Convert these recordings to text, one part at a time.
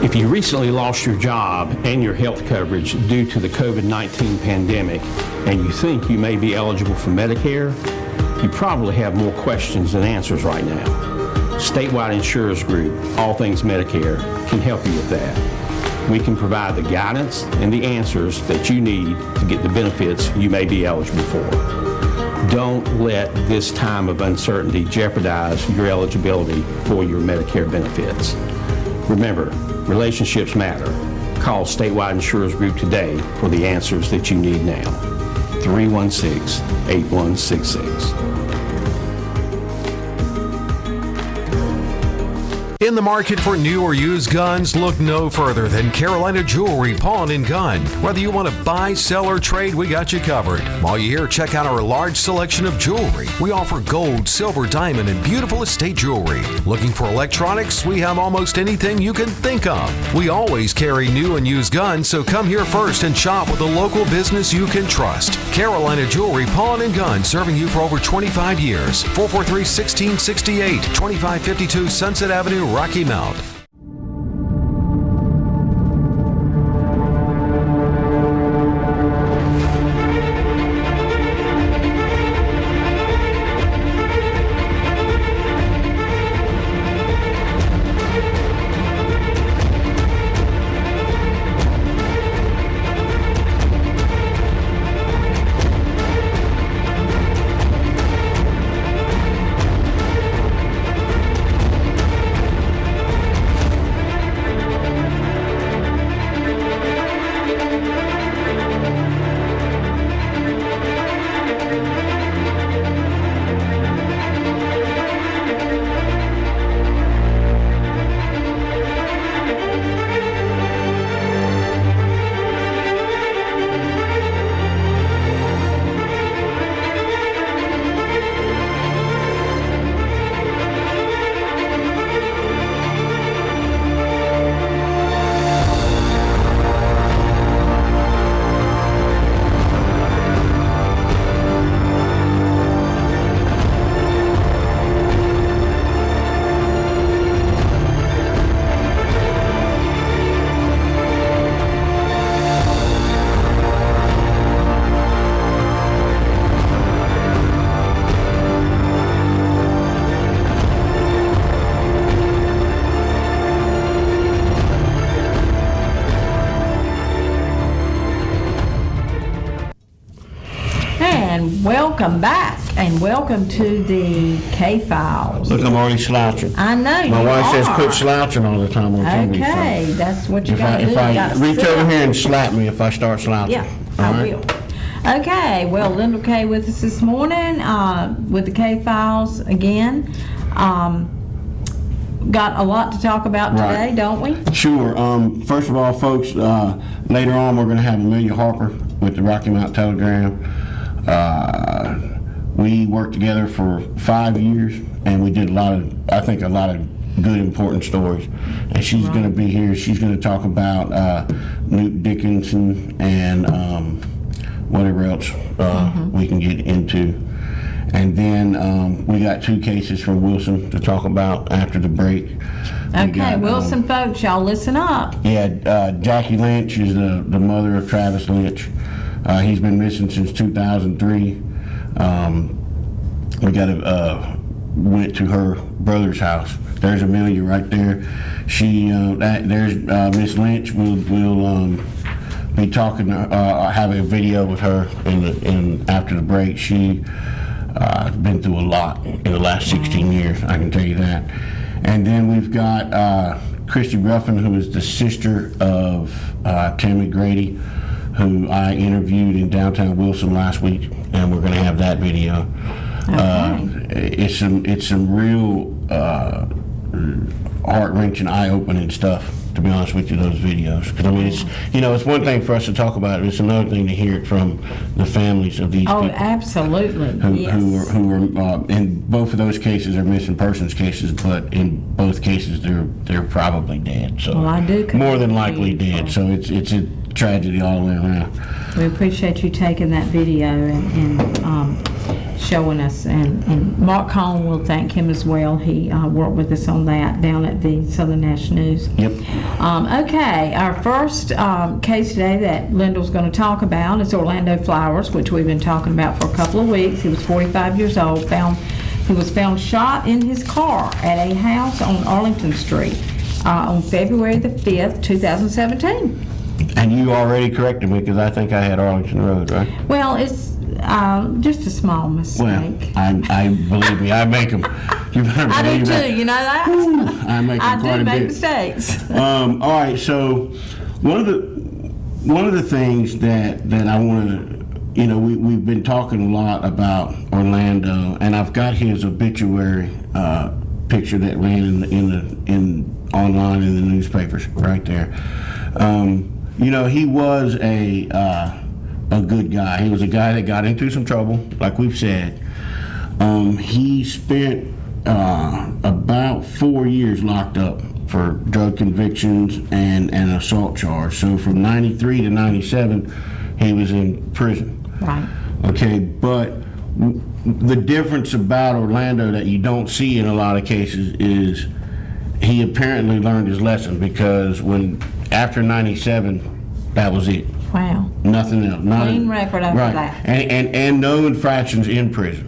If you recently lost your job and your health coverage due to the COVID-19 pandemic and you think you may be eligible for Medicare, you probably have more questions than answers right now. Statewide Insurers Group, All Things Medicare, can help you with that. We can provide the guidance and the answers that you need to get the benefits you may be eligible for. Don't let this time of uncertainty jeopardize your eligibility for your Medicare benefits. Remember, relationships matter. Call Statewide Insurers Group today for the answers that you need now. 316-8166. In the market for new or used guns, look no further than Carolina Jewelry Pawn and Gun. Whether you want to buy, sell, or trade, we got you covered. While you're here, check out our large selection of jewelry. We offer gold, silver, diamond, and beautiful estate jewelry. Looking for electronics? We have almost anything you can think of. We always carry new and used guns, so come here first and shop with a local business you can trust. Carolina Jewelry Pawn and Gun, serving you for over 25 years. 443-1668, 2552 Sunset Avenue, Rocky Mount. Welcome back, and welcome to the K-Files. Look, I'm already slouching. I know you My wife are. says quit slouching all the time on TV. Okay, So that's what you if got to do. if You I gotta reach sit over up. here and slap me if I start slouching. Yeah, All I right? will. Okay, well, Linda Kay with us this morning with the K-Files again. Got a lot to talk about today, Right. don't we? Sure. First of all, folks, later on we're going to have Amelia Harper with the Rocky Mount Telegram. We worked together for 5 years, and we did a lot of good, important stories. And she's going to be here. She's going to talk about Newt Dickinson and whatever else we can get into. And then we got 2 cases from Wilson to talk about after the break. Okay, Wilson folks, y'all listen up. Yeah, Jackie Lynch is the mother of Travis Lynch. He's been missing since 2003. We went to her brother's house. There's Amelia right there. She there's Miss Lynch. We'll be talking. Have a video with her in after the break. She has been through a lot in the last 16 years. I can tell you that. And then we've got Christy Ruffin, who is the sister of Tammy Grady, who I interviewed in downtown Wilson last week, and we're going to have that video. Okay. It's some real heart-wrenching, eye-opening stuff, to be honest with you, those videos. Because I mean, it's one thing for us to talk about it. It's another thing to hear it from the families of these people. Oh, absolutely. Who were in both of those cases are missing persons cases, but in both cases they're probably dead. So Well, I do more than likely completely dead. So it's a tragedy all the way around. We appreciate you taking that video and showing us, and Mark Cohn will thank him as well. He worked with us on that down at the Southern Nash News. Yep. Okay, our first case today that Lyndall's going to talk about is Orlando Flowers, which we've been talking about for a couple of weeks. He was 45 years old. He was found shot in his car at a house on Arlington Street on February the 5th, 2017. And you already corrected me because I think I had Arlington Road, right? Well, it's just a small mistake. Well, I believe me, I make them. You better I do believe too, that. you know that? I make them I quite do a make bit. mistakes. All right, so one of the things that I want to, we've been talking a lot about Orlando, and I've got his obituary picture that ran in online in the newspapers right there. He was a good guy. He was a guy that got into some trouble, like we've said. He spent about 4 years locked up for drug convictions and an assault charge. So from 93 to 97, he was in prison. Right. Okay, but the difference about Orlando that you don't see in a lot of cases is he apparently learned his lesson, because after 97, that was it. Wow. Nothing else. Clean record after right. that. And no infractions in prison.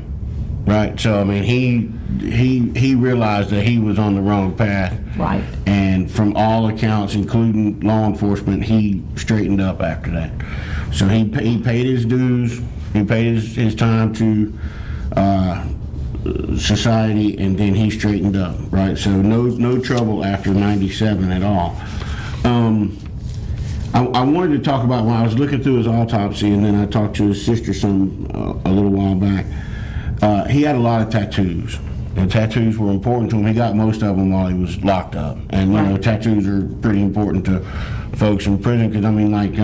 Right. So I mean, he realized that he was on the wrong path. Right. And from all accounts, including law enforcement, he straightened up after that. So he paid his dues. He paid his time to society, and then he straightened up. Right. So no trouble after 97 at all. I wanted to talk about, when I was looking through his autopsy, and then I talked to his sister a little while back. He had a lot of tattoos, and tattoos were important to him. He got most of them while he was locked up, and tattoos are pretty important to folks in prison, because I mean, like,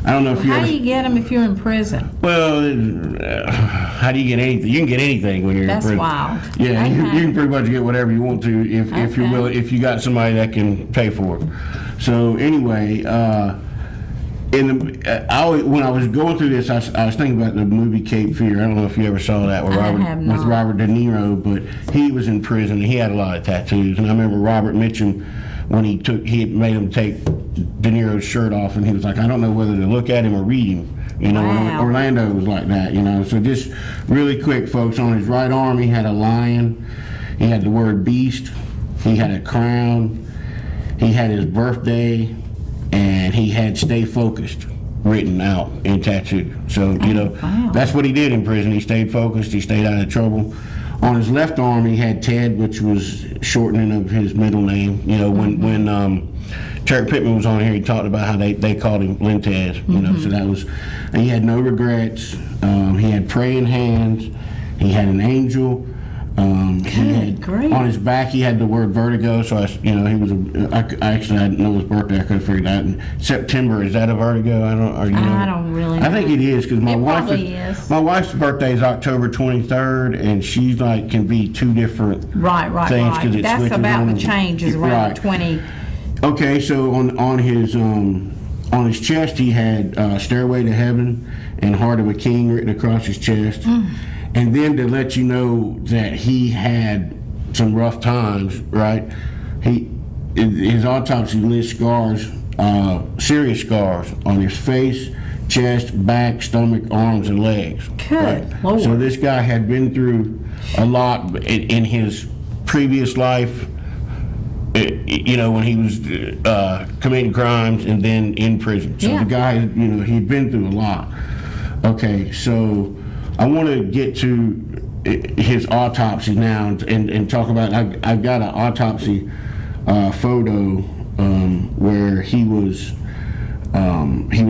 I don't know if How do you get them if you're in prison? Well, how do you get anything? You can get anything when you're That's in prison. wild. Yeah, Okay. you can pretty much get whatever you want to if you're willing, if you got somebody that can pay for it. So anyway, when I was going through this, I was thinking about the movie Cape Fear. I don't know if you ever saw that with Robert De Niro, but he was in prison and he had a lot of tattoos. And I remember Robert Mitchum, when he made him take De Niro's shirt off, and he was like, I don't know whether to look at him or read him. Wow. Orlando was like that, So just really quick, folks, on his right arm, he had a lion. He had the word beast. He had a crown. He had his birthday, and he had stay focused written out in tattoo. So, wow. That's what he did in prison. He stayed focused. He stayed out of trouble. On his left arm, he had Ted, which was shortening of his middle name. When Terry Pittman was on here, he talked about how they called him Lynch. So that was, and he had no regrets. He had praying hands. He had an angel. Great. On his back, he had the word vertigo. So he was I actually didn't know his birthday. I could have figured out. In September, is that a vertigo? I don't really know. I think it is, because my wife's birthday is October 23rd, and she's like can be two different things. Right. That's about the changes around right. 20. Okay, so on his chest, he had Stairway to Heaven and Heart of a King written across his chest. And then to let you know that he had some rough times, right? His autopsy lists scars, serious scars on his face, chest, back, stomach, arms, and legs. Good Lord. So this guy had been through a lot in his previous life. When he was committing crimes and then in prison. So the guy, he'd been through a lot. Okay, so I want to get to his autopsy now and talk about. I've got an autopsy photo where he was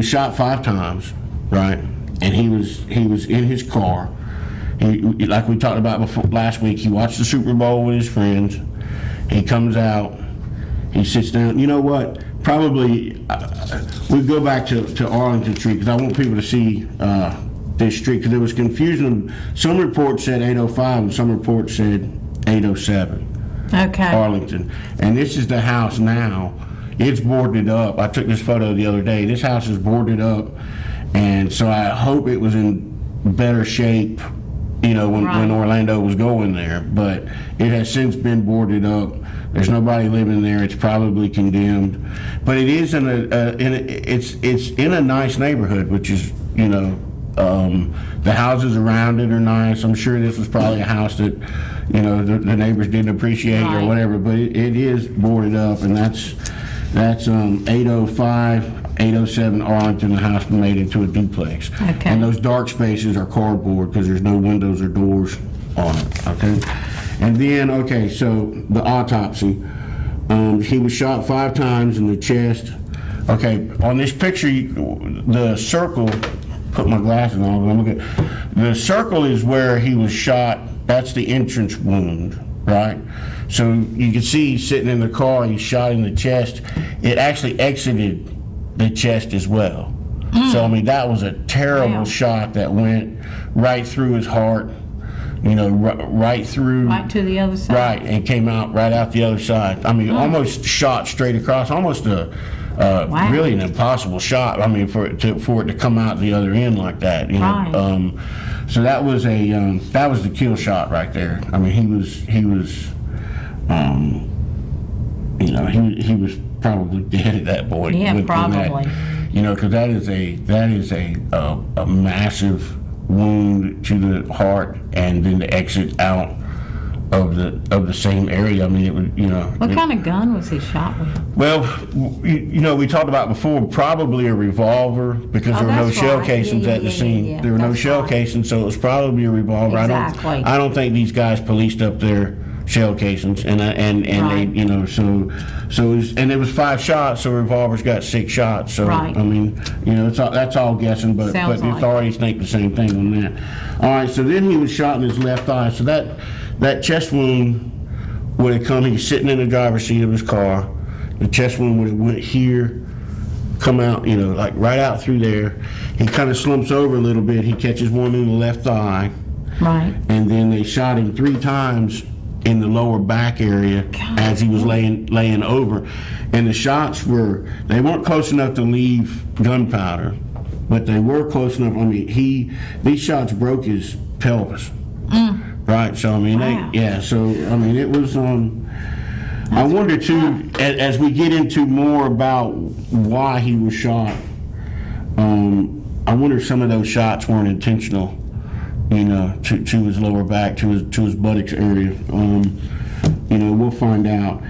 shot 5 times, right? And he was in his car. Like we talked about last week, he watched the Super Bowl with his friends. He comes out, he sits down. You know what? Probably we go back to Arlington Street, because I want people to see this street, because there was confusion. Some reports said 805 and some reports said 807. Okay. Arlington. And this is the house now. It's boarded up. I took this photo the other day. This house is boarded up, and so I hope it was in better shape, you know, when Right. Orlando was going there. But it has since been boarded up. There's nobody living there. It's probably condemned. But it is it's in a nice neighborhood, which is, you know, the houses around it are nice. I'm sure this was probably a house that, you know, the neighbors didn't appreciate Right. or whatever. But it is boarded up, and that's 805, 807 Arlington. The house been made into a duplex. Okay. And those dark spaces are cardboard because there's no windows or doors on it. Okay. And then, okay, so the autopsy. He was shot 5 times in the chest. Okay, on this picture, the circle, put my glasses on, I'm looking. The circle is where he was shot. That's the entrance wound, right? So you can see he's sitting in the car, he's shot in the chest. It actually exited the chest as well. So, I mean, that was a terrible Wow. shot that went right through his heart. You know, right through. Right to the other side. Right, and came out right out the other side. I mean, almost shot straight across. Almost Wow. really an impossible shot. I mean, for it to come out the other end like that. You know. Right. So that was the kill shot right there. I mean, he was you know, he was probably dead at that point. Yeah, with probably. that, you know, because that is a massive wound to the heart, and then the exit out of the same area. I mean, it would, you know. What kind of gun was he shot with? Well, you know, we talked about before, probably a revolver, because there were no that's shell right. casings Yeah, at the yeah, scene. yeah, There were no that's shell right. casings, so it was probably a revolver. Exactly. I don't think these guys policed up their shell casings, and they, Right. you know, so it was, and it was 5 shots, so revolvers got 6 shots. So Right. I mean, you know, that's all guessing, but Sounds the like authorities think the same thing on that. All right, so then he was shot in his left eye. So that chest wound would have come. He's sitting in the driver's seat of his car. The chest wound would have went here, come out, you know, like right out through there. He kind of slumps over a little bit. He catches one in the left eye, Right. and then they shot him 3 times in the lower back area as he was laying over. And the shots they weren't close enough to leave gunpowder, but they were close enough. I mean, these shots broke his pelvis. Right, so I mean, Wow. so I mean, it was. I wonder too, as we get into more about why he was shot. I wonder if some of those shots weren't intentional, you know, to his lower back, to his buttocks area. You know, we'll find out.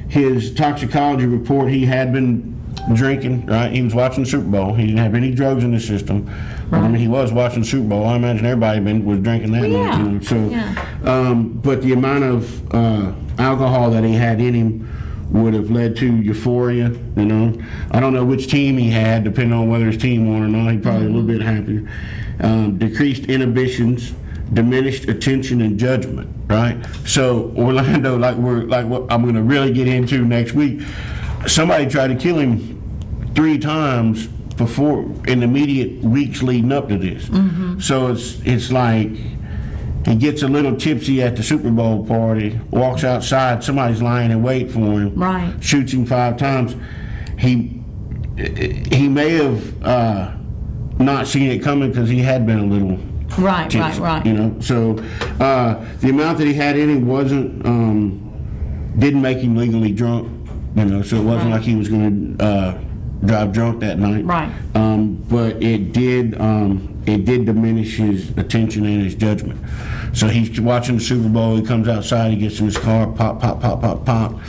His toxicology report: he had been drinking. Right, he was watching the Super Bowl. He didn't have any drugs in the system. But, I mean, he was watching the Super Bowl. I imagine everybody was drinking that Well, night. yeah. You know, so, Yeah. but the amount of alcohol that he had in him would have led to euphoria. You know, I don't know which team he had, depending on whether his team won or not. He probably a little bit happier. Decreased inhibitions, diminished attention and judgment. Right. So Orlando, like what I'm going to really get into next week. Somebody tried to kill him 3 times before, in the immediate weeks leading up to this. So it's like he gets a little tipsy at the Super Bowl party, walks outside, somebody's lying in wait for him, Right. shoots him 5 times. He may have not seen it coming because he had been a little Right, tipsy, right. you know. So the amount that he had in him didn't make him legally drunk, you know. So it wasn't like he was going to drive drunk that night. Right. But it did diminish his attention and his judgment. So he's watching the Super Bowl. He comes outside. He gets in his car. Pop, pop, pop, pop, pop.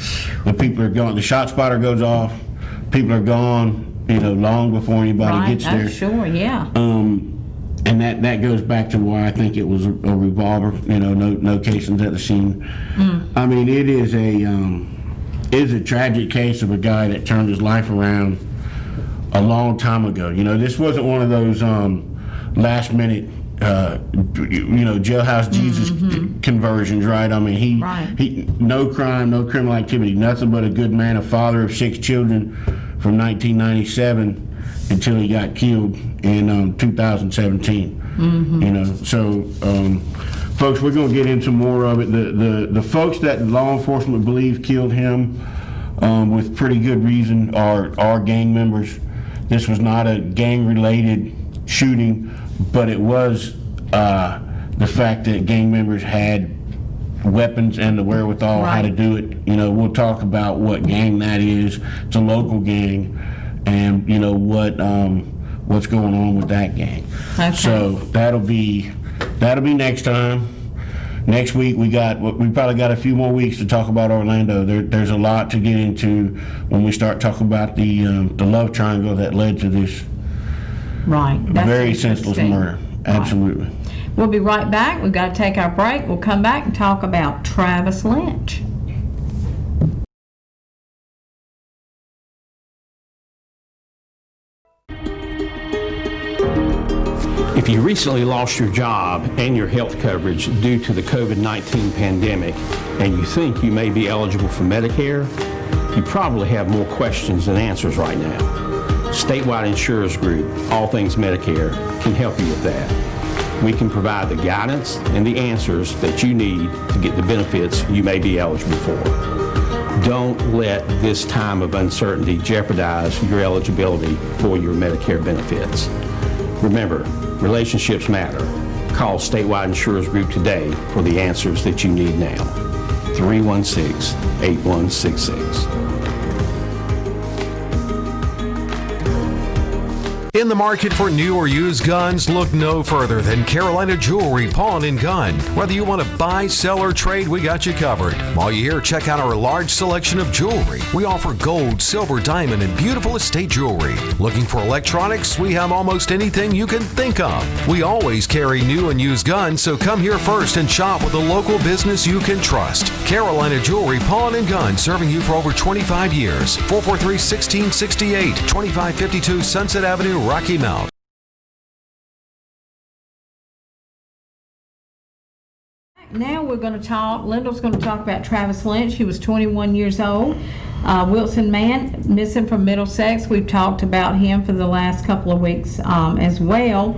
The people are gone. The shot spotter goes off. People are gone. You know, long before anybody Right. gets there. Oh, sure. Yeah. And that goes back to why I think it was a revolver. You know, no casings at the scene. I mean, it is a tragic case of a guy that turned his life around a long time ago. You know, this wasn't one of those last minute, you know, jailhouse Jesus conversions, right? I mean, he no crime, no criminal activity, nothing but a good man, a father of 6 children from 1997 until he got killed in 2017. You know, so folks, we're going to get into more of it. The folks that law enforcement believe killed him with pretty good reason are gang members. This was not a gang-related shooting, but it was the fact that gang members had weapons and the wherewithal how to do it. You know, we'll talk about what gang that is. It's a local gang, and you know what's going on with that gang. Okay. So that'll be next time. Next week we probably got a few more weeks to talk about Orlando. There's a lot to get into when we start talking about the love triangle that led to this very senseless murder. Absolutely. Right. We'll be right back. We've got to take our break. We'll come back and talk about Travis Lynch. If you recently lost your job and your health coverage due to the COVID-19 pandemic and you think you may be eligible for Medicare, you probably have more questions than answers right now. Statewide Insurers Group, All Things Medicare, can help you with that. We can provide the guidance and the answers that you need to get the benefits you may be eligible for. Don't let this time of uncertainty jeopardize your eligibility for your Medicare benefits. Remember, relationships matter. Call Statewide Insurers Group today for the answers that you need now. 316-8166. In the market for new or used guns, look no further than Carolina Jewelry Pawn and Gun. Whether you want to buy, sell, or trade, we got you covered. While you're here, check out our large selection of jewelry. We offer gold, silver, diamond, and beautiful estate jewelry. Looking for electronics? We have almost anything you can think of. We always carry new and used guns, so come here first and shop with a local business you can trust. Carolina Jewelry Pawn and Gun, serving you for over 25 years. 443-1668, 2552 Sunset Avenue, Rocky Mount. Now we're going to talk, Lyndall's going to talk about Travis Lynch. He was 21 years old. Wilson man, missing from Middlesex. We've talked about him for the last couple of weeks as well.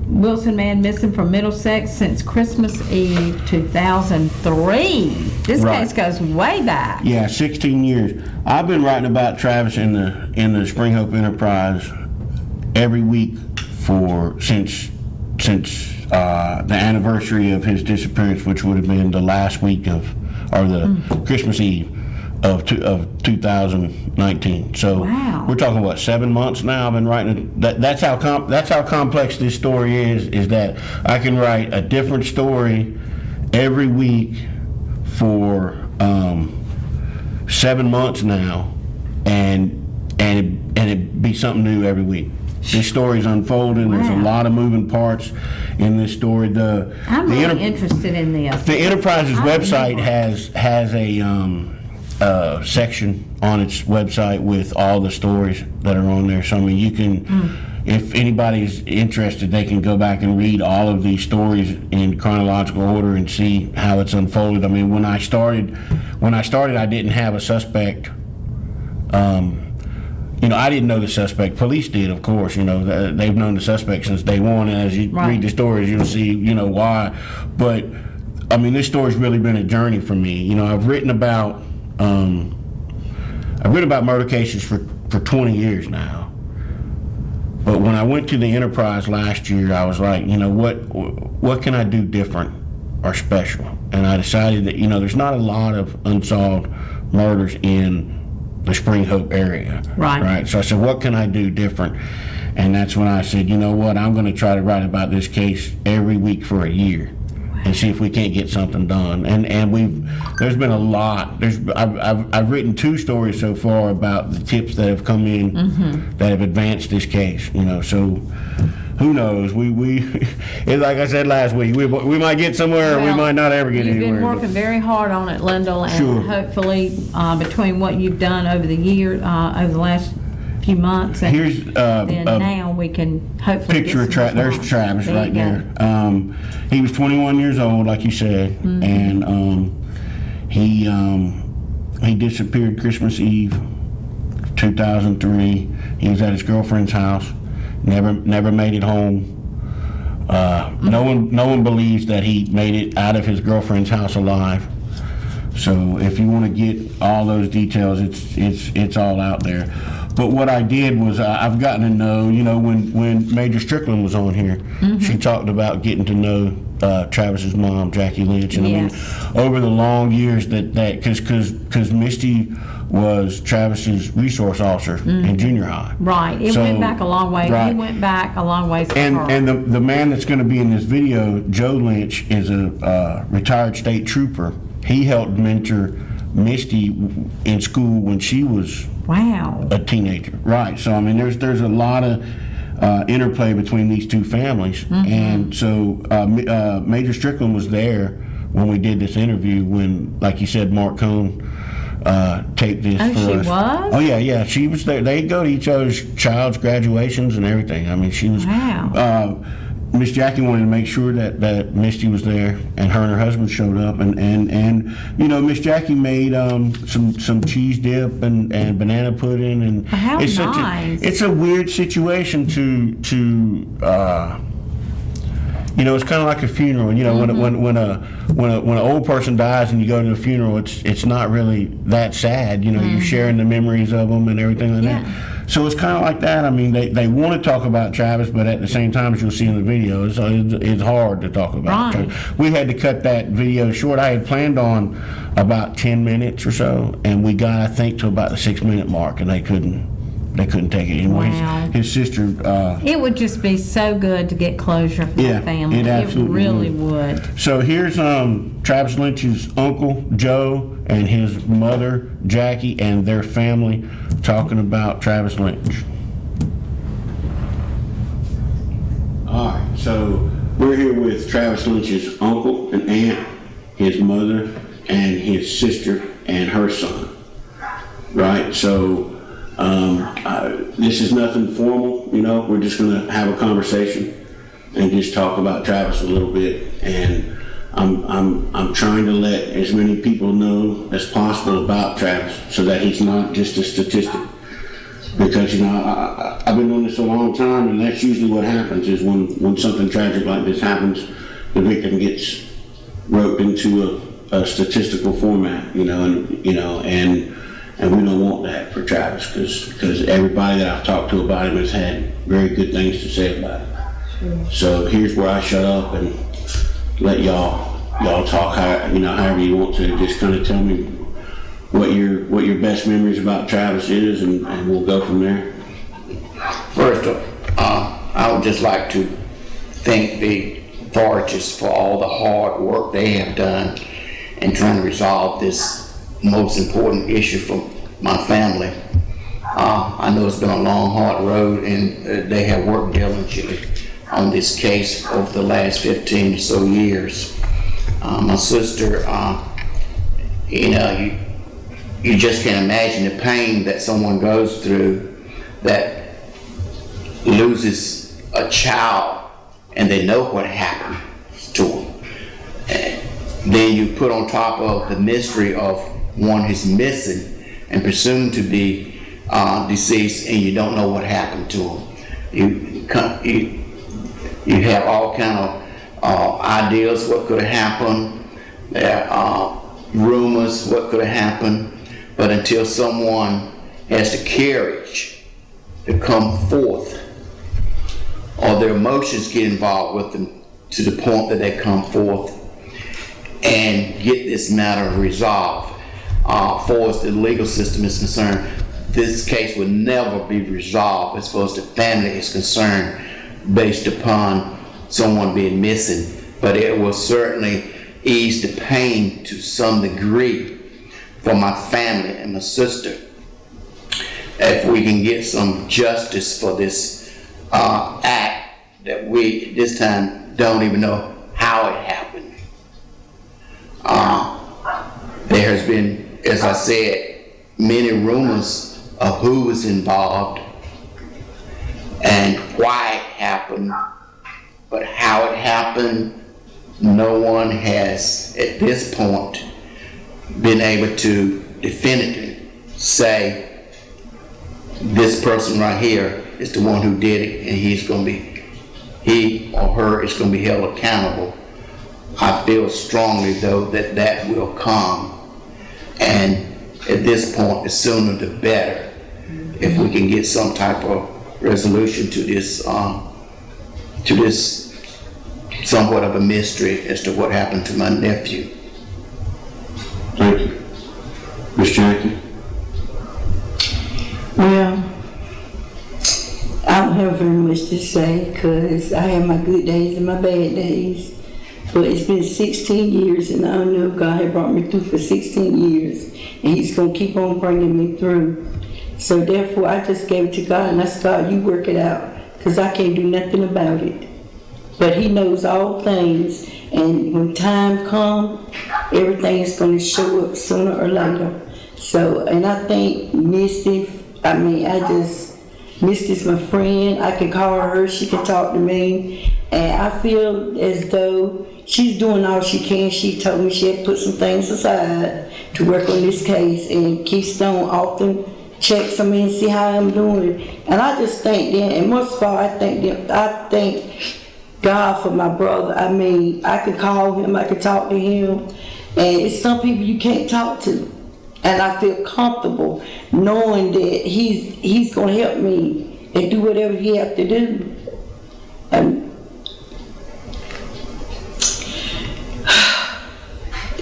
Wilson man missing from Middlesex since Christmas Eve 2003. This case goes way back. Yeah, 16 years. I've been writing about Travis in the Spring Hope Enterprise every week since the anniversary of his disappearance, which would have been the last week the Christmas Eve of 2019. So we're talking 7 months now. I've been writing it. That's how complex this story is that I can write a different story every week for 7 months now, and it be something new every week. This story's unfolding. There's a lot of moving parts in this story. I'm really interested in this. The Enterprise's website has a section on its website with all the stories that are on there. So I mean, you can, if anybody's interested, they can go back and read all of these stories in chronological order and see how it's unfolded. I mean, when I started, I didn't have a suspect. I didn't know the suspect. Police did, of course. They've known the suspect since day one, and as you read the stories, you'll see, why. But I mean, this story's really been a journey for me. I've written about murder cases for 20 years now. But when I went to the Enterprise last year, I was like, what can I do different or special? And I decided that, there's not a lot of unsolved murders in the Spring Hope area. Right. So I said, what can I do different? And that's when I said, I'm going to try to write about this case every week for a year and see if we can't get something done. And there's been a lot. I've written 2 stories so far about the tips that have come in that have advanced this case. So who knows? We like I said last week, we might get somewhere, or we might not ever get anywhere. You've been working very hard on it, Lyndall, and hopefully between what you've done over the year, over the last few months, and then now we can hopefully picture there's Travis right there. He was 21 years old, like you said, and he disappeared Christmas Eve 2003. He was at his girlfriend's house. Never made it home. No one believes that he made it out of his girlfriend's house alive. So if you want to get all those details, it's all out there. But what I did was I've gotten to know, when Major Strickland was on here, she talked about getting to know Travis's mom, Jackie Lynch, and Yes. I mean, over the long years because Misty was Travis's resource officer in junior high. Right. It went back a long way. Right. He went back a long ways for her. And the man that's going to be in this video, Joe Lynch, is a retired state trooper. He helped mentor Misty in school when she was Wow. a teenager. Right. So I mean, there's a lot of interplay between these two families, and so Major Strickland was there when we did this interview. When, like you said, Mark Cohn taped this Oh, for she us. was? Oh yeah, she was there. They go to each other's child's graduations and everything. I mean, she was. Wow. Miss Jackie wanted to make sure that Misty was there, and her husband showed up, and Miss Jackie made some cheese dip and banana pudding, and How it's nice. it's a weird situation to it's kind of like a funeral. When an old person dies and you go to a funeral, it's not really that sad. You're sharing the memories of them and everything like that. So it's kind of like that. I mean, they want to talk about Travis, but at the same time, as you'll see in the video, it's hard to talk about Right. Travis. We had to cut that video short. I had planned on about 10 minutes or so, and we got, I think, to about the 6-minute mark, and they couldn't take it anymore. Wow. His sister. It would just be so good to get closure for Yeah, the family. it absolutely really would. So here's Travis Lynch's uncle, Joe, and his mother, Jackie, and their family talking about Travis Lynch. All right, so we're here with Travis Lynch's uncle and aunt, his mother, and his sister, and her son. Right, so this is nothing formal, we're just going to have a conversation and just talk about Travis a little bit, and I'm trying to let as many people know as possible about Travis so that he's not just a statistic, because I've been doing this a long time, and that's usually what happens is when something tragic like this happens, the victim gets roped into a statistical format, and we don't want that for Travis, because everybody that I've talked to about him has had very good things to say about him. So here's where I shut up and let y'all talk however you want to. Just kind of tell me what your best memories about Travis is, and we'll go from there. First, I would just like to thank the authorities for all the hard work they have done in trying to resolve this most important issue for my family. I know it's been a long, hard road, and they have worked diligently on this case over the last 15 or so years. My sister, you just can't imagine the pain that someone goes through that loses a child and they know what happened to them. And then you put on top of the mystery of one who's missing and presumed to be deceased, and you don't know what happened to him. You have all kind of ideas what could have happened. There are rumors what could have happened, but until someone has the courage to come forth, or their emotions get involved with them to the point that they come forth and get this matter resolved. For as the legal system is concerned, this case will never be resolved as far as the family is concerned based upon someone being missing, but it will certainly ease the pain to some degree for my family and my sister if we can get some justice for this act that we this time don't even know how it happened. There has been, as I said, many rumors of who was involved and why it happened, but how it happened, no one has at this point been able to definitively say this person right here is the one who did it, and he or her is going to be held accountable. I feel strongly though that will come, and at this point the sooner the better. if we can get some type of resolution to this somewhat of a mystery as to what happened to my nephew. Thank you. Miss Jackie? Well, I don't have very much to say because I have my good days and my bad days. But it's been 16 years and I know God had brought me through for 16 years and He's going to keep on bringing me through. So therefore I just gave it to God and I said, God, you work it out because I can't do nothing about it. But He knows all things, and when time comes, everything is going to show up sooner or later. So, and I think Misty's my friend. I can call her, she can talk to me, and I feel as though she's doing all she can. She told me she had put some things aside to work on this case, and Keystone often checks on me and see how I'm doing. And I just thank them, and most of all, I thank God for my brother. I mean, I could call him, I could talk to him, and it's some people you can't talk to. And I feel comfortable knowing that he's going to help me and do whatever he has to do. And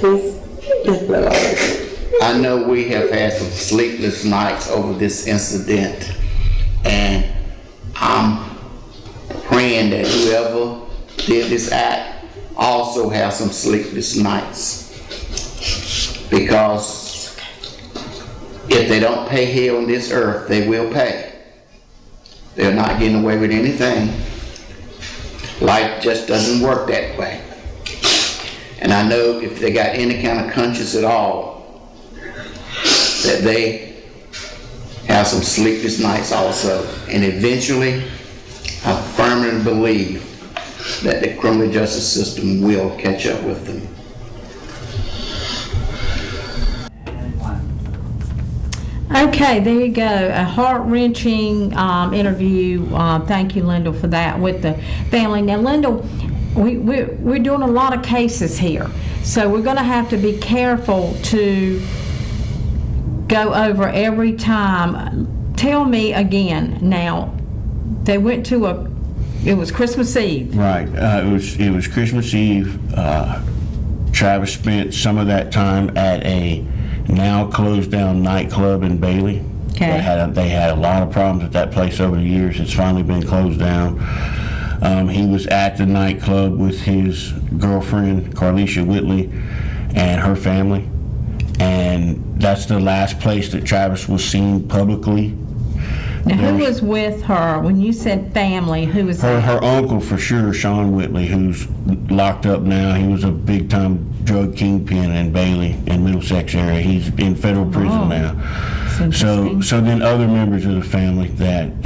that's what I know we have had some sleepless nights over this incident, and I'm praying that whoever did this act also have some sleepless nights, because if they don't pay here on this earth, they will pay. They're not getting away with anything. Life just doesn't work that way. And I know if they got any kind of conscience at all, that they have some sleepless nights also. And eventually, I firmly believe that the criminal justice system will catch up with them. Okay, there you go. A heart-wrenching interview. Thank you, Lyndall, for that with the family. Now, Lyndall, we're doing a lot of cases here, so we're going to have to be careful to go over every time. Tell me again now. They went to it was Christmas Eve. Right. It was Christmas Eve. Travis spent some of that time at a now closed down nightclub in Bailey. Okay. They had a lot of problems at that place over the years. It's finally been closed down. He was at the nightclub with his girlfriend, Carlisha Whitley, and her family. And that's the last place that Travis was seen publicly. Now, who was with her? When you said family, who was that? Her uncle, for sure, Sean Whitley, who's locked up now. He was a big-time drug kingpin in Bailey, in Middlesex area. He's in federal prison now. So then other members of the family that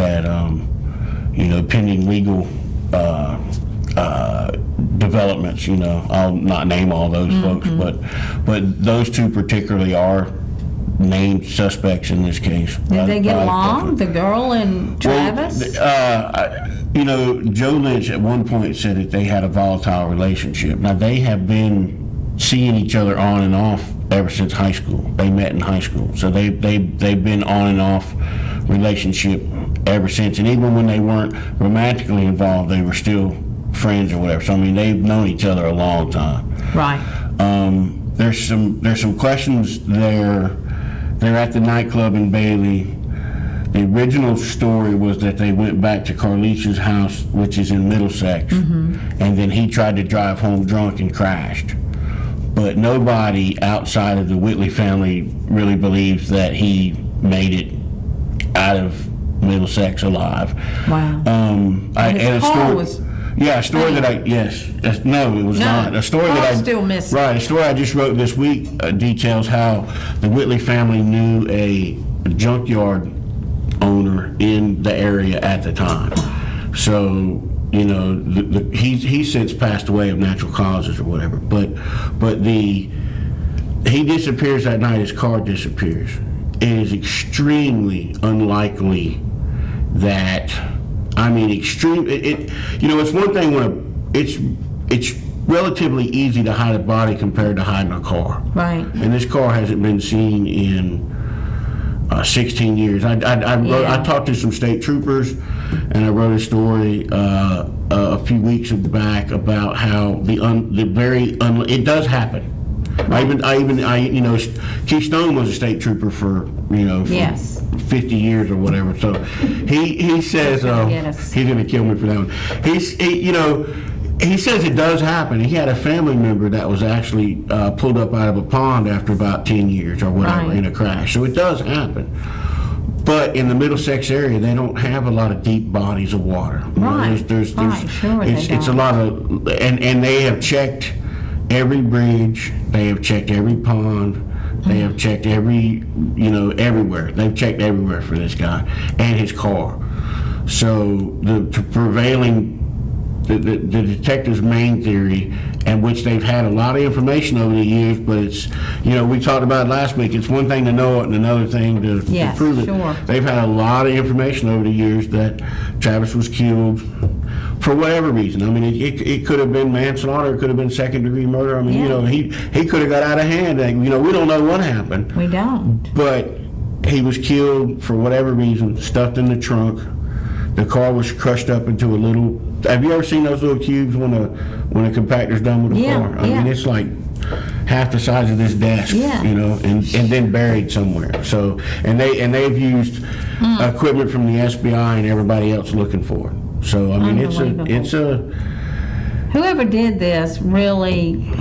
pending legal developments. I'll not name all those folks, but those two particularly are named suspects in this case. Did they get along, the girl and Travis? Well, Joe Lynch at one point said that they had a volatile relationship. Now, they have been seeing each other on and off ever since high school. They met in high school. So they've been on and off relationship ever since. And even when they weren't romantically involved, they were still friends or whatever. So, I mean, they've known each other a long time. Right. There's some questions there. They're at the nightclub in Bailey. The original story was that they went back to Carlisha's house, which is in Middlesex, and then he tried to drive home drunk and crashed. But nobody outside of the Whitley family really believes that he made it out of Middlesex alive. Wow. A story that it was not. A story that I still missing. Right, a story I just wrote this week details how the Whitley family knew a junkyard owner in the area at the time. So, he's since passed away of natural causes or whatever. But he disappears that night. His car disappears. It is extremely unlikely that. I mean, extreme. It's one thing when it's relatively easy to hide a body compared to hiding a car. Right. And this car hasn't been seen in 16 years. I talked to some state troopers, and I wrote a story a few weeks back about how it does happen. Keith Stone was a state trooper for 50 years or whatever. So he says he's going to kill me for that one. He says it does happen. He had a family member that was actually pulled up out of a pond after about 10 years or whatever in a crash. So it does happen. But in the Middlesex area, they don't have a lot of deep bodies of water. It's a lot of, and they have checked every bridge, they have checked every pond, they have checked everywhere. They've checked everywhere for this guy and his car. So the detective's main theory, and which they've had a lot of information over the years, but it's, we talked about it last week, it's one thing to know it and another thing to prove it. Sure. They've had a lot of information over the years that Travis was killed for whatever reason. I mean, it could have been manslaughter, it could have been second-degree murder. I mean, he could have got out of hand. We don't know what happened. We don't. But he was killed for whatever reason, stuffed in the trunk. The car was crushed up into a little. Have you ever seen those little cubes when a compactor's done with a car? I mean, it's like half the size of this desk, and then buried somewhere. So, and they've used equipment from the SBI and everybody else looking for it. So I mean, it's a whoever did this really.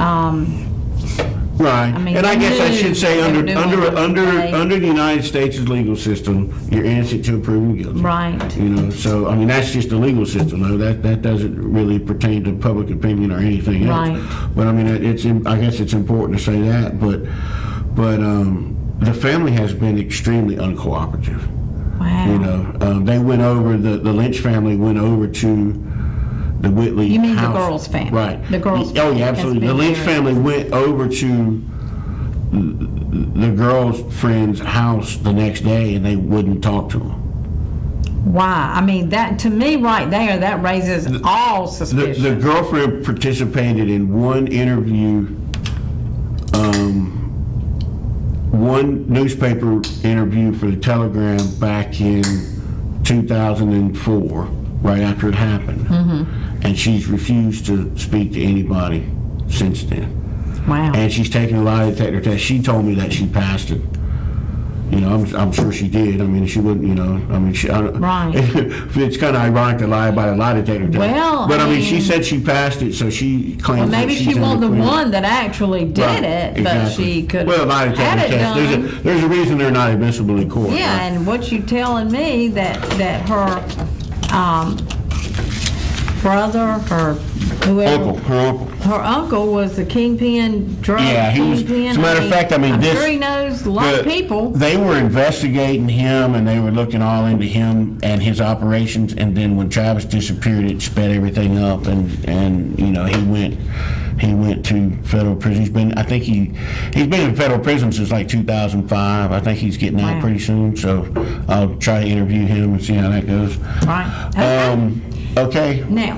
Right, I mean, and I guess I should say under the United States' legal system, you're innocent till proven guilty. Right. So I mean that's just the legal system. Though that doesn't really pertain to public opinion or anything else. Right. But I mean, I guess it's important to say that. But the family has been extremely uncooperative. Wow. They went over the Lynch family went over to the Whitley house. You mean the girls' family? Right. The girls' family. Oh, yeah, absolutely. The Lynch family went over to the girls' friend's house the next day, and they wouldn't talk to them. Why? I mean, that to me right there, that raises all suspicion. The girlfriend participated in one interview, one newspaper interview for the Telegram back in 2004, right after it happened. And she's refused to speak to anybody since then. Wow. And she's taken a lie detector test. She told me that she passed it. I'm sure she did. I mean, she wouldn't, Right. It's kind of ironic to lie about a lie detector test. Well, but I mean, she said she passed it, so she claims maybe that she's she wasn't the clear. one that actually did it, but exactly. she could lie detector had it test. done. There's a reason they're not admissible in court. Yeah, right? and what you telling me that her brother, her whoever, her uncle was the kingpin, drug kingpin. As a matter of fact, I'm sure he knows a lot of people. They were investigating him, and they were looking all into him and his operations. And then when Travis disappeared, it sped everything up, and he went to federal prison. He's been in federal prison since like 2005. I think he's getting out pretty soon. So I'll try to interview him and see how that goes. Right. Okay. Now,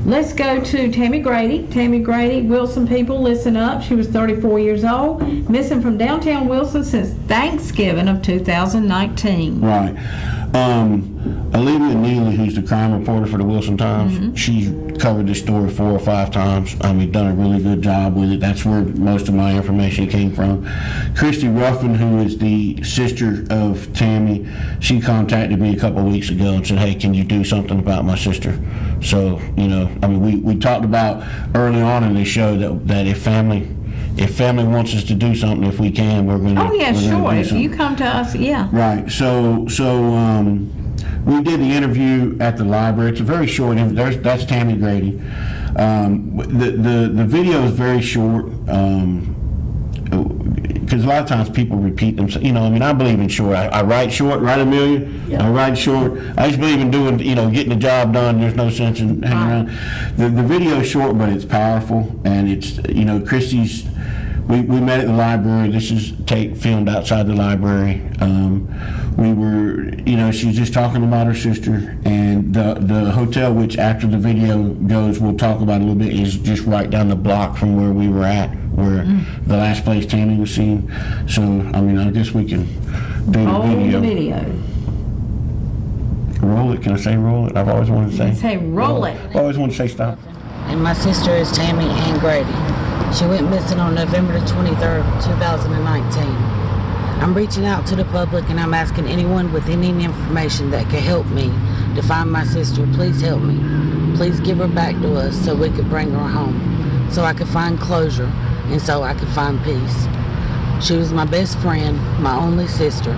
let's go to Tammy Grady. Tammy Grady, Wilson people, listen up. She was 34 years old, missing from downtown Wilson since Thanksgiving of 2019. Right. Olivia Neely, who's the crime reporter for the Wilson Times, she's covered this story 4 or 5 times. Done a really good job with it. That's where most of my information came from. Christy Ruffin, who is the sister of Tammy, she contacted me a couple of weeks ago and said, hey, can you do something about my sister? So, we talked about early on in the show that if family wants us to do something, if we can, we're going to. Oh yeah, sure. If you come to us, yeah. Right. So we did the interview at the library. It's a very short interview. That's Tammy Grady. The video is very short because a lot of times people repeat themselves. I believe in short. I write short, write a million. Yeah. I write short. I just believe in doing, getting the job done. There's no sense in hanging around. The video is short, but it's powerful, and it's Christy's. We met at the library. This is filmed outside the library. We were, she was just talking about her sister, and the hotel, which after the video goes, we'll talk about a little bit, is just right down the block from where we were at where the last place Tammy was seen. So, I mean, I guess we can do the video. Roll it. Can I say roll it? I've always wanted to say. Say roll it. I always wanted to say stop. And my sister is Tammy and Grady. She went missing on November the 23rd, 2019. I'm reaching out to the public and I'm asking anyone with any information that can help me to find my sister. Please help me. Please give her back to us so we could bring her home, so I could find closure and so I could find peace. She was my best friend, my only sister.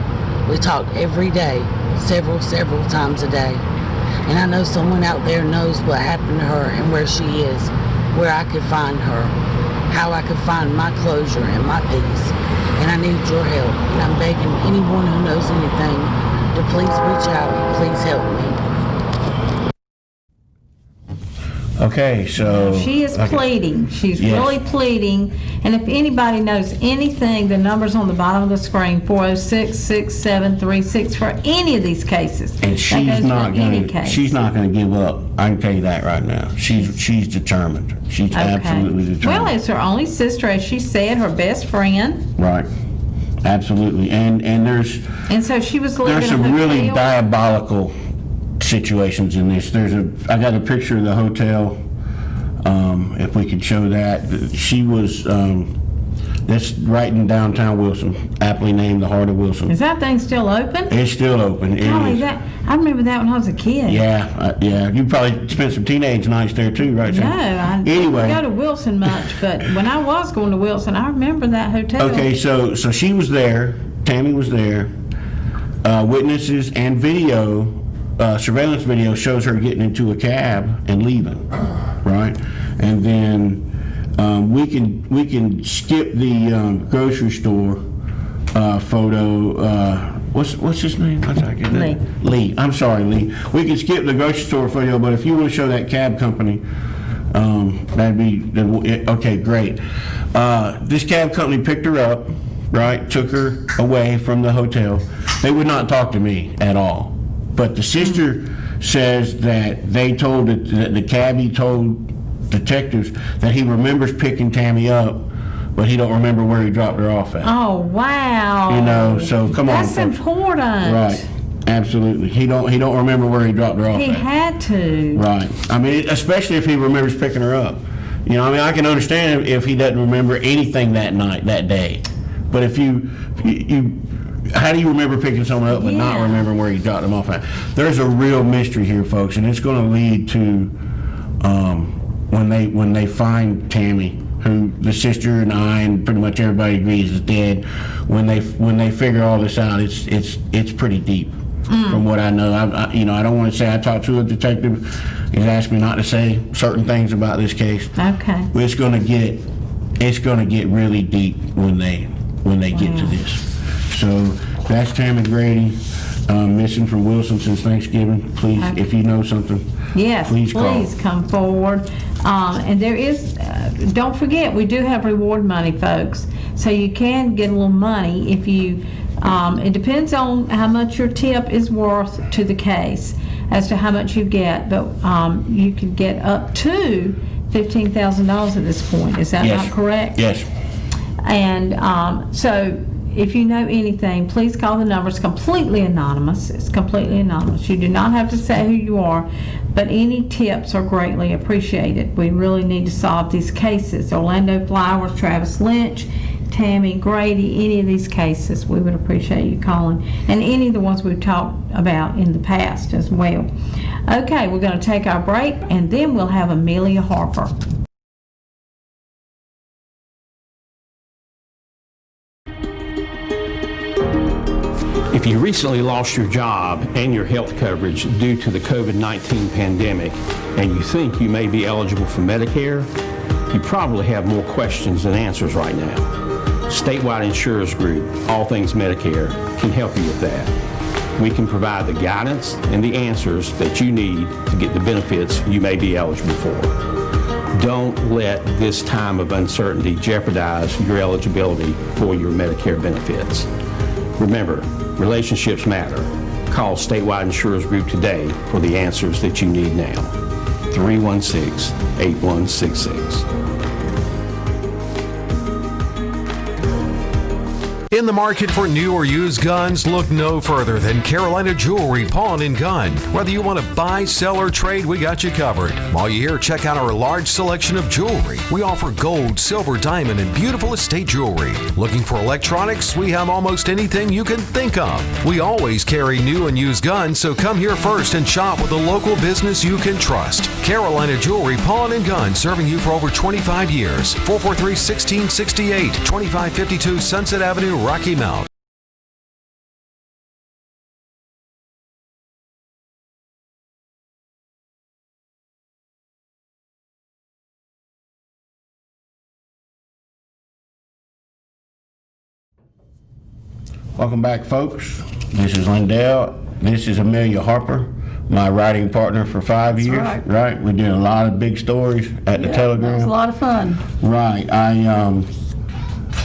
We talked every day, several times a day. And I know someone out there knows what happened to her and where she is, where I could find her, how I could find my closure and my peace. And I need your help. And I'm begging anyone who knows anything to please reach out and please help me. Okay, so She is pleading. She's Yes. really pleading. And if anybody knows anything, the number's on the bottom of the screen, 406-6736 for any of these cases. And That she's goes not for any going. case. She's not going to give up. I can tell you that right now. She's determined. She's absolutely Well, determined. it's her only sister, as she said, her best friend. Right. Absolutely. And there's And so she was living there's in a some really hotel. diabolical situations in this. I got a picture of the hotel. If we could show that, she was. That's right in downtown Wilson, aptly named the Heart of Wilson. Is that thing still open? It's still open. It Golly, is. I remember that when I was a kid. Yeah, yeah. You probably spent some teenage nights there too, right? No, I Anyway. didn't go to Wilson much, but when I was going to Wilson, I remember that hotel. Okay, so she was there. Tammy was there. Witnesses and video, surveillance video shows her getting into a cab and leaving, right? And then we can skip the grocery store photo. What's his name? Lee. Lee. I'm sorry, Lee. We can skip the grocery store photo, but if you want to show that cab company, that'd be okay. Great. This cab company picked her up, right? Took her away from the hotel. They would not talk to me at all. But the sister says that they told that the cabbie told detectives that he remembers picking Tammy up, but he don't remember where he dropped her off at. Oh, wow. You know, so come on, That's folks. important. Right. Absolutely. He don't remember where he dropped her off He at. had to. Right. I mean, especially if he remembers picking her up. You know, I mean, I can understand if he doesn't remember anything that night, that day. But if you how do you remember picking someone up but not Yeah. remembering where you dropped them off at? There's a real mystery here, folks, and it's going to lead to when they find Tammy, who the sister and I and pretty much everybody agrees is dead. When they figure all this out, it's pretty deep. From what I know, I don't want to say I talked to a detective. He's asked me not to say certain things about this case. Okay. It's going to get really deep when they get to this. So that's Tammy Grady, missing from Wilson since Thanksgiving. Please, if you know something, Yes, please call. come forward. And there is, don't forget, we do have reward money, folks. So you can get a little money if you, it depends on how much your tip is worth to the case as to how much you get, but you can get up to $15,000 at this point. Is that Yes. not correct? Yes. And so if you know anything, please call the number. It's completely anonymous. It's completely anonymous. You do not have to say who you are, but any tips are greatly appreciated. We really need to solve these cases. Orlando Flowers, Travis Lynch, Tammy, Grady, any of these cases, we would appreciate you calling. And any of the ones we've talked about in the past as well. Okay, we're going to take our break, and then we'll have Amelia Harper. If you recently lost your job and your health coverage due to the COVID-19 pandemic, and you think you may be eligible for Medicare, you probably have more questions than answers right now. Statewide Insurers Group, All Things Medicare, can help you with that. We can provide the guidance and the answers that you need to get the benefits you may be eligible for. Don't let this time of uncertainty jeopardize your eligibility for your Medicare benefits. Remember, relationships matter. Call Statewide Insurers Group today for the answers that you need now. 316-8166. In the market for new or used guns, look no further than Carolina Jewelry Pawn and Gun. Whether you want to buy, sell, or trade, we got you covered. While you're here, check out our large selection of jewelry. We offer gold, silver, diamond, and beautiful estate jewelry. Looking for electronics? We have almost anything you can think of. We always carry new and used guns, so come here first and shop with a local business you can trust. Carolina Jewelry Pawn and Gun, serving you for over 25 years. 443-1668, 2552 Sunset Avenue, Rocky Mount. Welcome back, folks. This is Lindell. This is Amelia Harper, my writing partner for 5 years. right. We did a lot of big stories at the Telegram. It was a lot of fun. Right.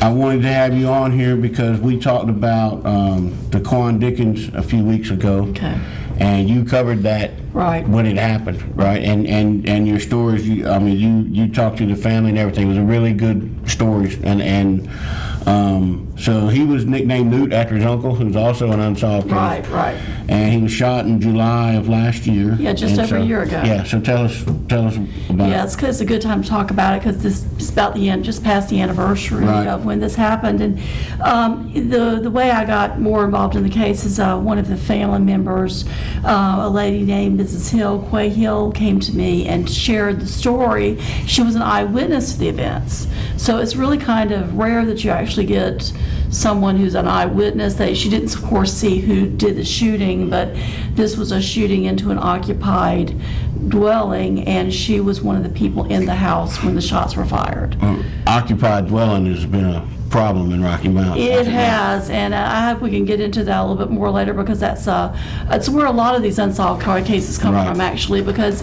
I wanted to have you on here because we talked about Daquan Dickens a few weeks ago. Okay. And you covered that Right. when it happened, right? And your stories. You talked to the family and everything. It was a really good stories. So he was nicknamed Newt after his uncle, who's also an unsolved case. Right. And he was shot in July of last year. Yeah, just over a year ago. Yeah. So tell us about. Yeah, it's a good time to talk about it because this is about the end, just past the anniversary Right. of when this happened. And the way I got more involved in the case is one of the family members, a lady named Mrs. Quay Hill, came to me and shared the story. She was an eyewitness to the events, so it's really kind of rare that you actually get someone who's an eyewitness. She didn't, of course, see who did the shooting, but this was a shooting into an occupied dwelling, and she was one of the people in the house when the shots were fired. Occupied dwelling has been a problem in Rocky Mount. It has, and I hope we can get into that a little bit more later because that's where a lot of these unsolved cases come Right. from, actually, because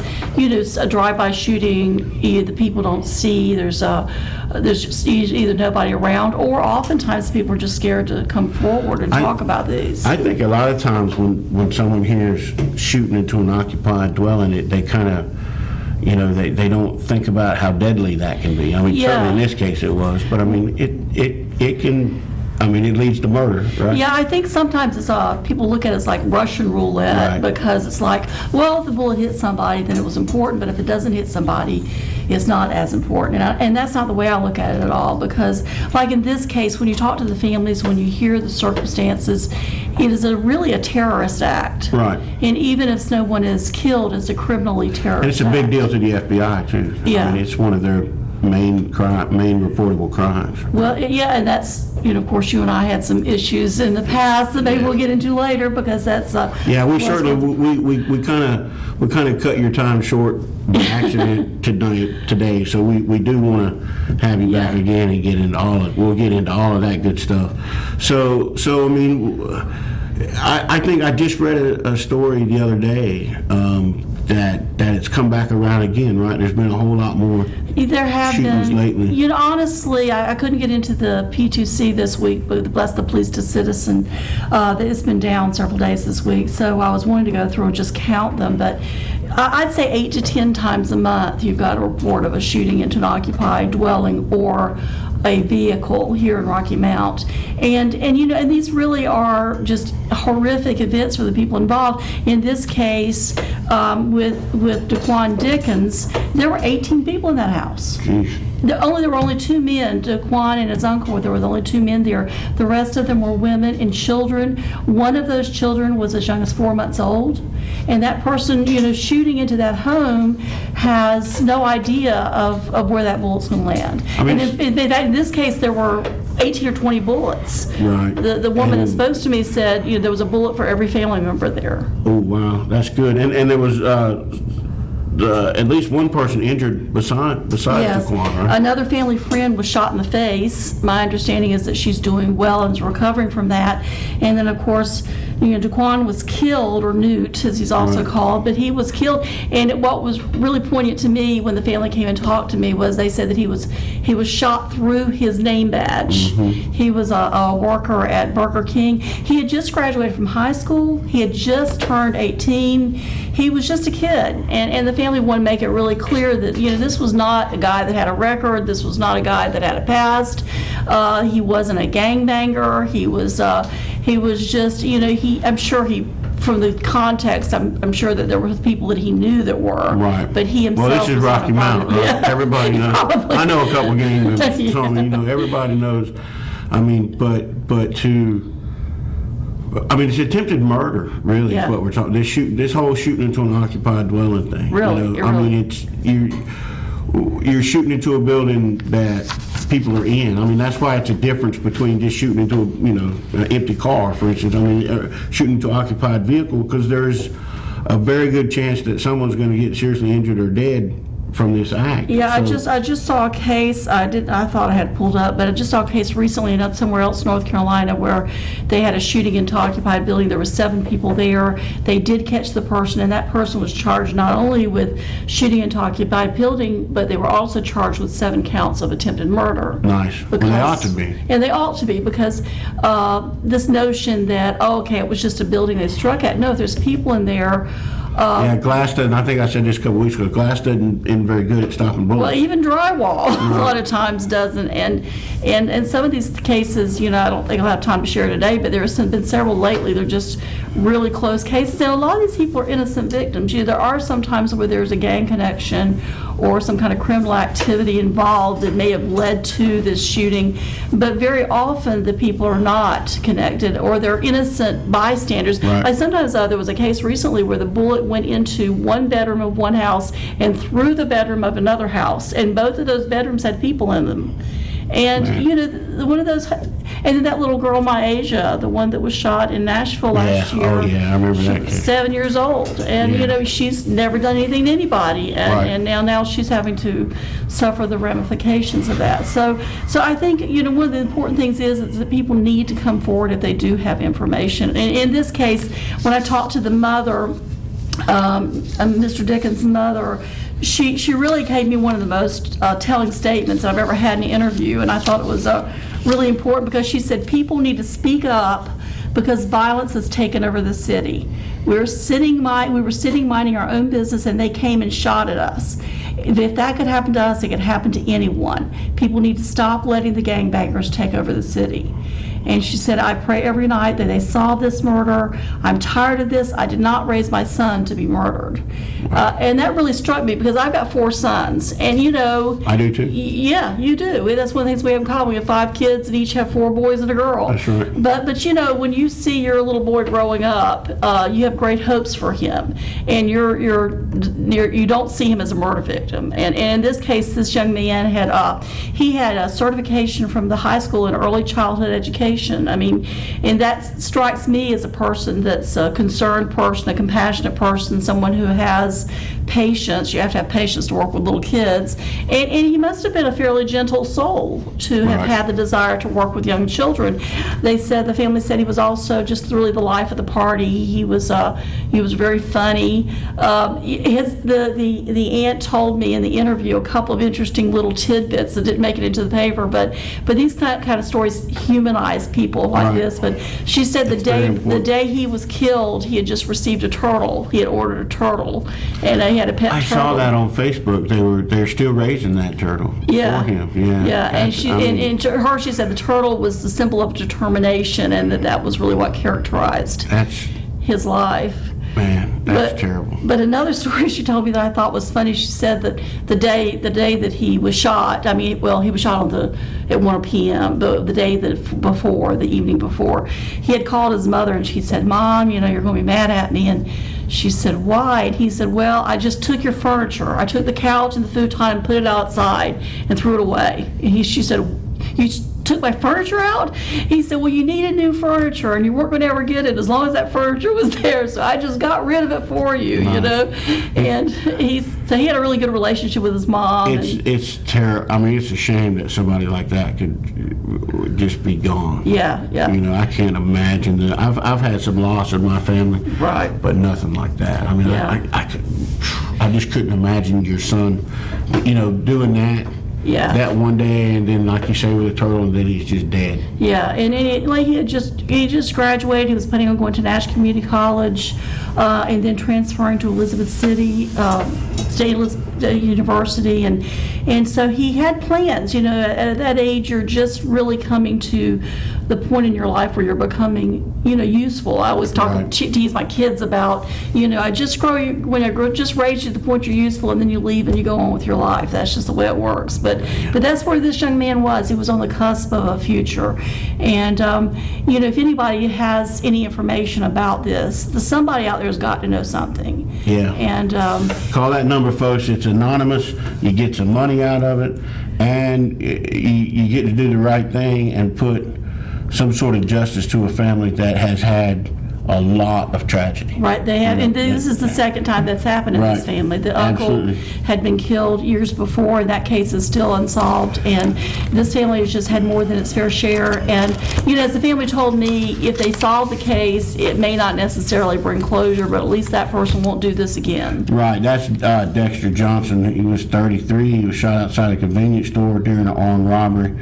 a drive-by shooting, either the people don't see, there's just either nobody around, or oftentimes people are just scared to come forward and talk about these. I think a lot of times when someone hears shooting into an occupied dwelling, they kind of, they don't think about how deadly that can be. I mean, Yeah. certainly in this case it was, but I mean, it can, it leads to murder, right? Yeah, I think sometimes it's people look at it as like Russian roulette, Right. because it's like, well, if the bullet hit somebody, then it was important, but if it doesn't hit somebody, it's not as important. And that's not the way I look at it at all, because like in this case, when you talk to the families, when you hear the circumstances, it is really a terrorist act. Right. And even if no one is killed, it's a criminally terrorist And it's a big act. deal to the FBI too. Yeah. I mean, it's one of their main reportable crimes. Well, yeah, and that's, of course, you and I had some issues in the past that maybe we'll get into later, because that's Yeah, we certainly we kind of cut your time short by accident today. So we do want to have you back Yeah. again and get into we'll get into all of that good stuff. So I mean, I think I just read a story the other day that it's come back around again, right? There's been a whole lot more There have shootings been. lately. Honestly, I couldn't get into the P2C this week, but bless the police to citizen, it's been down several days this week. So I was wanting to go through and just count them, but I'd say 8 to 10 times a month you've got a report of a shooting into an occupied dwelling or a vehicle here in Rocky Mount. And these really are just horrific events for the people involved. In this case, with Daquan Dickens, there were 18 people in that house. Jeez. There were only 2 men, Daquan and his uncle. There were only 2 men there. The rest of them were women and children. One of those children was as young as 4 months old, and that person, shooting into that home has no idea of where that bullet's going to land. I mean, and in this case, there were 18 or 20 bullets. Right. The woman that spoke to me said, there was a bullet for every family member there. Oh wow, that's good. And there was at least one person injured besides Yes. Daquan, right? Another family friend was shot in the face. My understanding is that she's doing well and is recovering from that. And then, of course, Daquan was killed, or Newt, as he's also called, but he was killed. And what was really poignant to me when the family came and talked to me was they said that he was shot through his name badge. He was a worker at Burger King. He had just graduated from high school. He had just turned 18. He was just a kid. And the family wanted to make it really clear that, this was not a guy that had a record. This was not a guy that had a past. He wasn't a gangbanger. He was just, I'm sure from the context, I'm sure that there were people that he knew that were. Right. But he himself. Well, this is was Rocky not Mountain. Right? Yeah. Everybody knows. Probably. I know a couple gang members. Yeah. So, everybody knows. It's attempted murder, really, Yeah. is what we're talking. This whole shooting into an occupied dwelling thing. Really, You're shooting into a building that people are in. That's why it's a difference between just shooting into an empty car, for instance. Shooting into an occupied vehicle, because there's a very good chance that someone's going to get seriously injured or dead from this act. Yeah, I just saw a case. I thought I had pulled up, but I just saw a case recently in somewhere else, North Carolina, where they had a shooting into occupied building. There were 7 people there. They did catch the person, and that person was charged not only with shooting into occupied building, but they were also charged with 7 counts of attempted murder. Nice. Well, they ought to be. And they ought to be, because this notion that it was just a building they struck at. No, there's people in there. Glass doesn't, I think I said this a couple weeks ago, glass isn't very good at stopping bullets. Well, even drywall a lot of times doesn't. And some of these cases, I don't think I'll have time to share today, but there's been several lately. They're just really close cases. And a lot of these people are innocent victims. There are some times where there's a gang connection or some kind of criminal activity involved that may have led to this shooting, but very often the people are not connected, or they're innocent bystanders. Right. Like sometimes there was a case recently where the bullet went into one bedroom of one house and through the bedroom of another house, and both of those bedrooms had people in them. And one of those, and then that little girl Myasia, the one that was shot in Nashville last year. Oh yeah, I remember She that was case. 7 years old, and she's never done anything to anybody, and now she's having to suffer the ramifications of that. So I think one of the important things is that people need to come forward if they do have information. And in this case, when I talked to the mother, Mr. Dickens' mother, she really gave me one of the most telling statements I've ever had in an interview, and I thought it was really important, because she said people need to speak up because violence has taken over the city. We were sitting minding our own business, and they came and shot at us. If that could happen to us, it could happen to anyone. People need to stop letting the gangbangers take over the city. And she said, I pray every night that they solve this murder. I'm tired of this. I did not raise my son to be murdered. And that really struck me, because I've got 4 sons. And I do too. Yeah, you do. That's one of the things we have in common. We have 5 kids and each have 4 boys and a girl. That's right. But when you see your little boy growing up, you have great hopes for him. And you don't see him as a murder victim. And in this case, this young man had a certification from the high school in early childhood education. And that strikes me as a person that's a concerned person, a compassionate person, someone who has patience. You have to have patience to work with little kids. And he must have been a fairly gentle soul to have had the desire to work with young children. The family said he was also just really the life of the party. He was very funny. The aunt told me in the interview a couple of interesting little tidbits that didn't make it into the paper, but these kind of stories humanize people like this. But she said the day he was killed, he had just received a turtle. He had ordered a turtle, and he had a pet turtle. I saw that on Facebook. They're still raising that turtle for him. Yeah. And to her, she said the turtle was the symbol of determination, and that was really what characterized his life. Man, that's terrible. But another story she told me that I thought was funny. She said that the day that he was shot, he was shot at 1 p.m. The evening before, he had called his mother, and she said, "Mom, you're going to be mad at me." And she said, "Why?" And he said, "Well, I just took your furniture. I took the couch and the futon and put it outside and threw it away." And she said, took my furniture out. He said, well, you needed new furniture and you weren't going to ever get it as long as that furniture was there. So I just got rid of it for you, you know. And so he had a really good relationship with his mom. It's terrible. I mean, it's a shame that somebody like that could just be gone. Yeah, yeah. You know, I can't imagine that. I've had some loss in my family, right? But nothing like that. I mean, Yeah. I just couldn't imagine your son, you know, doing that. Yeah. That one day, and then like you say with a turtle, and then he's just dead. Yeah, and like he just graduated. He was planning on going to Nash Community College, and then transferring to Elizabeth City State University, and so he had plans. You know, at that age, you're just really coming to the point in your life where you're becoming, you know, useful. I was talking to tease my kids about, you know, just raise you to the point you're useful, and then you leave and you go on with your life. That's just the way it works. But that's where this young man was. He was on the cusp of a future, and you know, if anybody has any information about this, somebody out there has got to know something. Yeah. And call that number, folks. It's anonymous. You get some money out of it, and you get to do the right thing and put some sort of justice to a family that has had a lot of tragedy. Right, they have, and this is the second time that's happened in this family. The uncle had been killed years before, and that case is still unsolved, and this family has just had more than its fair share. And, you know, as the family told me, if they solve the case, it may not necessarily bring closure, but at least that person won't do this again. Right, that's Dexter Johnson. He was 33. He was shot outside a convenience store during an armed robbery.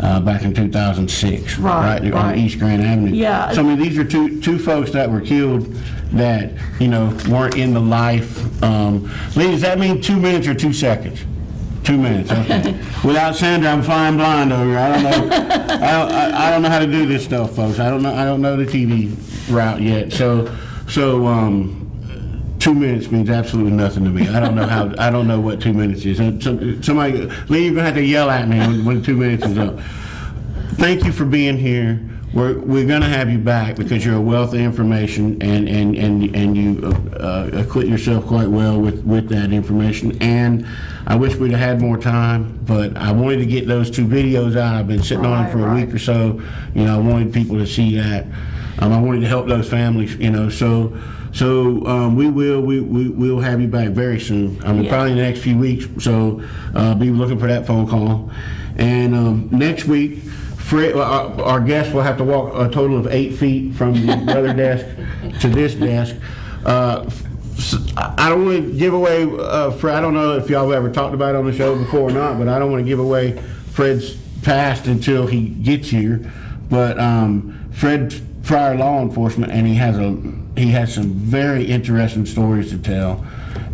Back in 2006, right on East Grand Avenue. Yeah. So I mean, these are two folks that were killed that, you know, weren't in the life. Lee, does that mean 2 minutes or 2 seconds? 2 minutes. Okay. Without Sandra, I'm flying blind over here. I don't know. I don't know how to do this stuff, folks. I don't know the TV route yet. So 2 minutes means absolutely nothing to me. I don't know what 2 minutes is. Somebody, Lee, you're gonna have to yell at me when 2 minutes is up. Thank you for being here. We're gonna have you back because you're a wealth of information, and you acquit yourself quite well with that information. And I wish we'd have had more time, but I wanted to get those 2 videos out. I've been sitting on them for a week or so. You know, I wanted people to see that. I wanted to help those families. You know, so we'll have you back very soon. I mean, probably in the next few weeks. So be looking for that phone call. And next week, Fred, our guest will have to walk a total of 8 feet from the other desk to this desk. I don't want to give away Fred. I don't know if y'all have ever talked about it on the show before or not, but I don't want to give away Fred's past until he gets here. But Fred's prior law enforcement, and he has some very interesting stories to tell,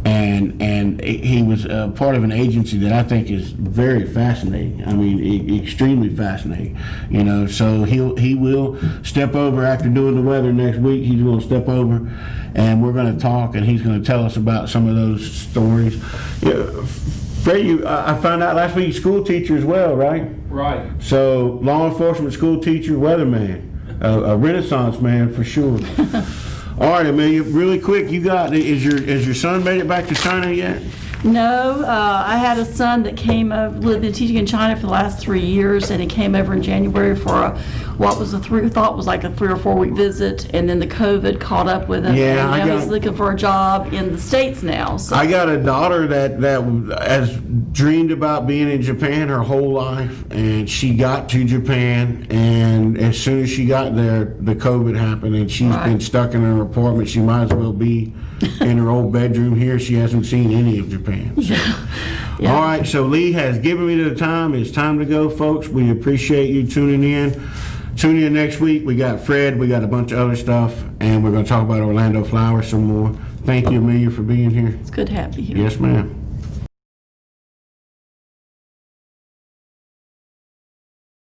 and he was part of an agency that I think is very fascinating. I mean, extremely fascinating. You know, so he will step over after doing the weather next week. He's going to step over, and we're going to talk, and he's going to tell us about some of those stories. Yeah, Fred, I found out last week, school teacher as well, right? Right. So law enforcement, school teacher, weatherman. A renaissance man for sure. All right, Amelia, really quick, is your son made it back to China yet? No, I had a son that been teaching in China for the last 3 years, and he came over in January for what was thought was like a 3 or 4 week visit, and then the COVID caught up with him. Yeah, and now he's looking for a job in the States now. So. I got a daughter that has dreamed about being in Japan her whole life, and she got to Japan, and as soon as she got there, the COVID happened, and she's been stuck in her apartment. She might as well be in her old bedroom here. She hasn't seen any of Japan. So. Yeah. All right, so Lee has given me the time. It's time to go, folks. We appreciate you tuning in. Tune in next week. We got Fred. We got a bunch of other stuff, and we're going to talk about Orlando Flowers some more. Thank you, Amelia, for being here. It's good to have you here. Yes, ma'am.